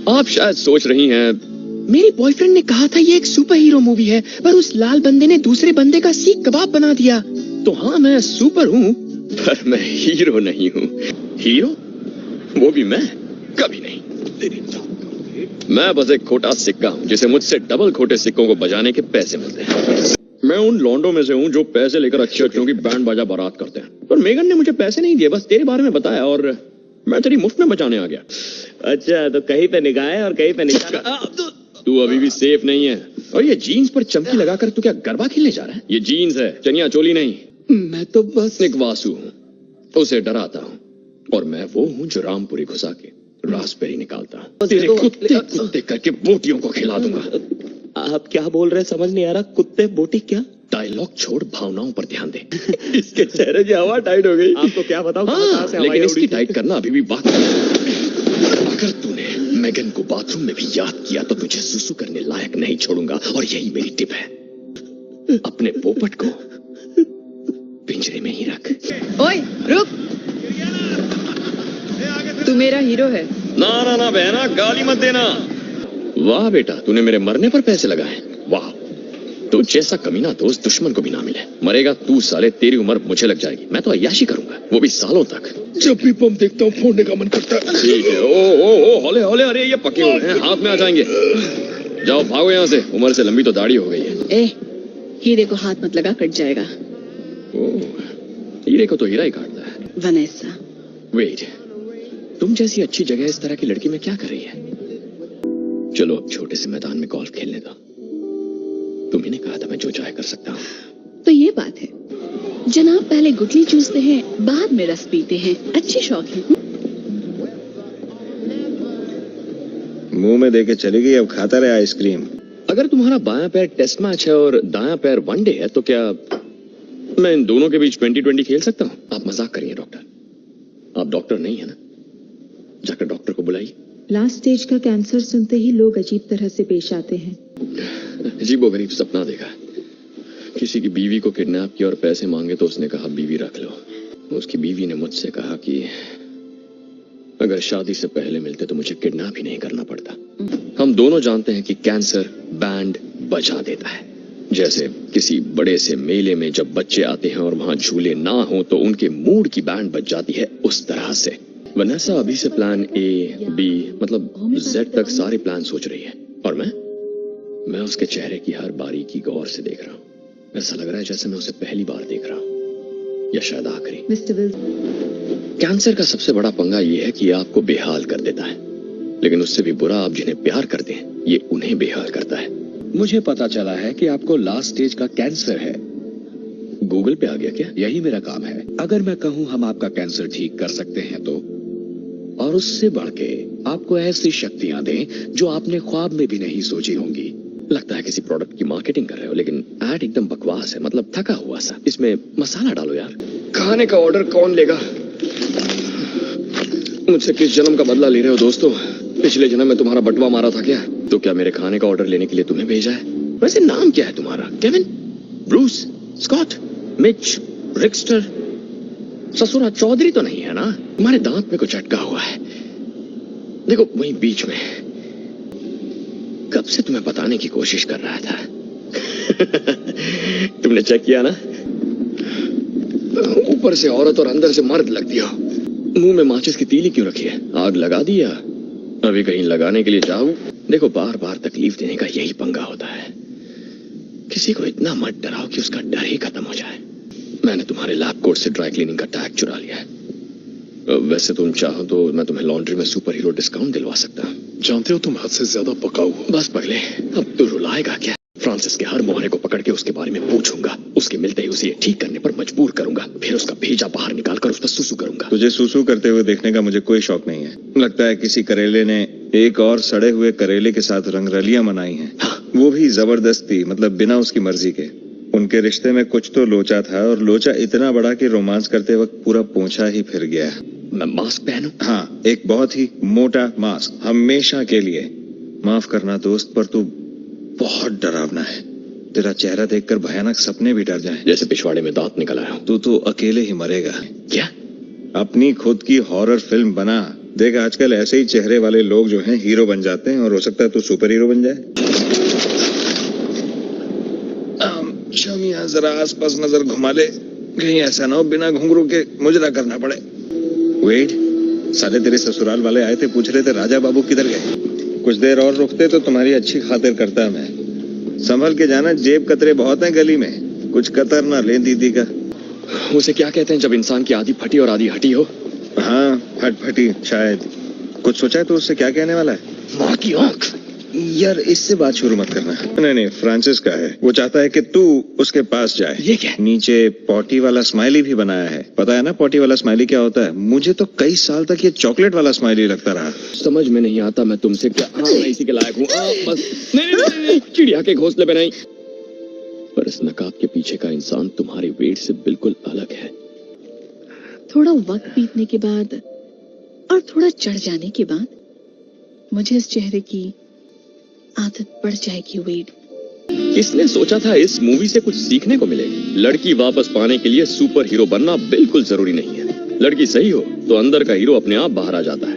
आप शायद सोच रही हैं, मेरी बॉयफ्रेंड ने कहा था ये एक सुपर हीरो मूवी है, पर उस लाल बंदे ने दूसरे बंदे का सीख कबाब बना दिया। तो हाँ मैं सुपर हूँ, पर मैं हीरो नहीं हूँ। हीरो? वो भी मैं? कभी नहीं। मैं बस एक खोटा सिक्का हूँ जिसे मुझसे डबल खोटे सिक्कों को बजाने के पैसे मिलते हैं। मैं उन लॉन्डों में से हूँ जो पैसे लेकर अच्छे अच्छों की बैंड बाजा बारात करते हैं। पर मेगन ने मुझे पैसे नहीं दिए, बस तेरे बारे में बताया और मैं तेरी मुफ्त में बचाने आ गया। अच्छा, तो कहीं पे निगाह है और कहीं पे निगाह। तू अभी भी सेफ नहीं है। और ये जीन्स पर चमकी लगाकर तू क्या गरबा खेलने जा रहा है? ये जीन्स है, चनिया चोली नहीं। मैं तो बस एक वासु हूँ, उसे डराता हूँ। और मैं वो हूँ जो रामपुरी घुसा के रास्पबेरी निकालता हूँ। तेरे कुत्ते कुत्ते करके बोटियों को खिला दूंगा। आप क्या बोल रहे हैं समझ नहीं आ रहा। कुत्ते बोटी क्या? डायलॉग छोड़, भावनाओं पर ध्यान दे। इसके चेहरे की हवा टाइट हो गई। आपको क्या बताऊं? हाँ, लेकिन इसकी टाइट करना अभी भी बाकी है। अगर तूने मेगन को बाथरूम में भी याद किया तो तुझे सुसु करने लायक नहीं छोड़ूंगा। और यही मेरी टिप है, अपने पोपट को पिंजरे में ही रख। ओए रुक, तू मेरा हीरो है। ना ना ना बहना, गाली मत देना। वाह बेटा, तूने मेरे मरने पर पैसे लगाए। वाह, तू जैसा कमीना दोस्त दुश्मन को भी ना मिले। मरेगा तू साले, तेरी उम्र मुझे लग जाएगी। मैं तो अय्याशी करूंगा, वो भी सालों तक। जब भी पंप देखता हूँ फोड़ने का मन करता है। ठीक है। ओ हौले हौले, अरे ये पके हुए हैं, हाथ में आ जाएंगे। जाओ भागो यहाँ से, उम्र से लंबी तो दाढ़ी हो गई है। हीरे को हाथ मत लगा, कट जाएगा। हीरे को तो हीरा ही काटता है। वनेसा, वेट, तुम जैसी अच्छी जगह इस तरह की लड़की में क्या कर रही है? चलो अब छोटे से मैदान में गोल्फ खेलने दो। तुम्ही ने कहा था मैं जो चाहे कर सकता हूँ। तो ये बात है। जनाब पहले गुटली चूसते हैं, बाद में रस पीते हैं। अच्छी शौक है। मुंह में देके चली गई, अब खाता रहे आइसक्रीम। अगर तुम्हारा बायां पैर टेस्ट मैच है और दायां पैर वनडे है तो क्या मैं इन दोनों के बीच 20-20 खेल सकता हूँ? आप मजाक करिए डॉक्टर। आप डॉक्टर नहीं है ना? जाकर डॉक्टर को बुलाइए। लास्ट स्टेज का कैंसर सुनते ही लोग अजीब तरह से पेश आते हैं। अजीबोगरीब सपना देखा, किसी की बीवी को किडनैप किया और पैसे मांगे तो उसने कहा बीवी रख लो। उसकी बीवी ने मुझसे कहा कि अगर शादी से पहले मिलते तो मुझे किडनैप ही नहीं करना पड़ता। हम दोनों जानते हैं कि कैंसर बैंड बजा देता है। जैसे किसी बड़े से मेले में जब बच्चे आते हैं और वहां झूले ना हो तो उनके मूड की बैंड बज जाती है, उस तरह से। वनेसा अभी से प्लान ए, बी मतलब जेड तक सारे प्लान सोच रही है। और मैं उसके चेहरे की हर बारीकी गौर से देख रहा हूँ। ऐसा लग रहा है जैसे मैं उसे पहली बार देख रहा हूँ, या शायद आखिरी। मिस्टर विल, कैंसर का सबसे बड़ा पंगा ये है कि आपको बेहाल कर देता है, लेकिन उससे भी बुरा आप जिन्हें प्यार करते हैं, ये उन्हें बेहाल करता है। मुझे पता चला है कि आपको लास्ट स्टेज का कैंसर है। गूगल पे आ गया क्या? यही मेरा काम है। अगर मैं कहूँ हम आपका कैंसर ठीक कर सकते हैं तो, और उससे बढ़ के आपको ऐसी शक्तियां दें जो आपने ख्वाब में भी नहीं सोची होंगी। लगता है किसी प्रोडक्ट की मार्केटिंग कर रहे हो, लेकिन एड एकदम बकवास है, मतलब थका हुआ सा। इसमें मसाला डालो यार। खाने का ऑर्डर कौन लेगा? मुझसे किस जन्म का बदला ले रहे हो दोस्तों? पिछले जन्म में तुम्हारा बटवा मारा था क्या? तो क्या मेरे खाने का ऑर्डर लेने के लिए तुम्हें भेजा है? वैसे नाम क्या है तुम्हारा? Kevin, Bruce, Scott, Mitch, Rickster? ससुरा चौधरी तो नहीं है ना? तुम्हारे दांत में कुछ अटका हुआ है, देखो वहीं बीच में। कब से तुम्हें बताने की कोशिश कर रहा था। तुमने चेक किया ना? ऊपर से औरत और अंदर से मर्द लगती हो। मुंह में माचिस की तीली क्यों रखी है? आग लगा दिया? अभी कहीं लगाने के लिए जाऊं? देखो बार बार तकलीफ देने का यही पंगा होता है। किसी को इतना मत डराओ कि उसका डर ही खत्म हो जाए। मैंने तुम्हारे लैब कोट से ड्राई क्लीनिंग का टैग चुरा लिया है। वैसे तुम चाहो तो मैं तुम्हें लॉन्ड्री में सुपर हीरो डिस्काउंट दिलवा सकता हूँ। जानते हो तुम हद से ज्यादा पकाऊ हो। बस पगले, अब तू रुलाएगा क्या? फ्रांसिस के हर मोहरे को पकड़ के उसके बारे में पूछूंगा, उसके मिलते ही उसे ठीक करने पर मजबूर करूंगा, फिर उसका भेजा बाहर निकालकर उस पर सुसु करूंगा। तुझे सुसु करते हुए देखने का मुझे कोई शौक नहीं है। लगता है किसी करेले ने एक और सड़े हुए करेले के साथ रंगरलियां मनाई हैं। हाँ। वो भी जबरदस्ती, मतलब बिना उसकी मर्जी के। उनके रिश्ते में कुछ तो लोचा था, और लोचा इतना बड़ा कि रोमांस करते वक्त पूरा पोंछा ही फिर गया। मैं मास्क पहनूं? हाँ, एक बहुत ही मोटा मास्क, हमेशा के लिए। माफ करना दोस्त, पर तू बहुत डरावना है। तेरा चेहरा देखकर भयानक सपने भी डर जाएं। जैसे पिछवाड़े में दांत निकल आया हूं। तू तो अकेले ही मरेगा। क्या? अपनी खुद की हॉरर फिल्म बना, देख आजकल ऐसे ही चेहरे वाले लोग जो हैं हीरो बन जाते हैं और हो सकता है तू सुपर हीरो बन जाए। शमिया जरा आसपास नजर घुमा ले, कहीं ऐसा ना हो बिना घुंघरू के मुजरा करना पड़े। वेट, साले तेरे ससुराल वाले आए थे, पूछ रहे थे राजा बाबू किधर गए। कुछ देर और रुकते तो तुम्हारी अच्छी खातिर करता मैं। संभल के जाना, जेब कतरे बहुत हैं गली में, कुछ कतर ना ले दीदी का। उसे क्या कहते हैं जब इंसान की आधी फटी और आधी हटी हो? हाँ, फटफटी शायद। कुछ सोचा है तो उससे क्या कहने वाला है? माँ की आंख। यार इससे बात शुरू मत करना। नहीं, फ्रांसिस का है। वो चाहता है कि तू उसके पास जाए। ये क्या? नीचे पॉटी वाला स्माइली भी बनाया है। पता है ना पॉटी वाला स्माइली क्या होता है? मुझे तो कई साल तक ये चॉकलेट वाला स्माइली लगता रहा। समझ में नहीं आता मैं तुमसे क्या। हाँ, मैं इसी के लायक हूँ। बस नहीं, चिड़िया के घोंसले पे नहीं। पर इस नकाब के पीछे का इंसान तुम्हारे वेट से बिल्कुल अलग है। थोड़ा वक्त बीतने के बाद और थोड़ा चढ़ जाने के बाद मुझे इस चेहरे की आदत पड़ जाएगी वेड। किसने सोचा था इस मूवी से कुछ सीखने को मिलेगा? लड़की वापस पाने के लिए सुपर हीरो बनना बिल्कुल जरूरी नहीं है। लड़की सही हो तो अंदर का हीरो अपने आप बाहर आ जाता है।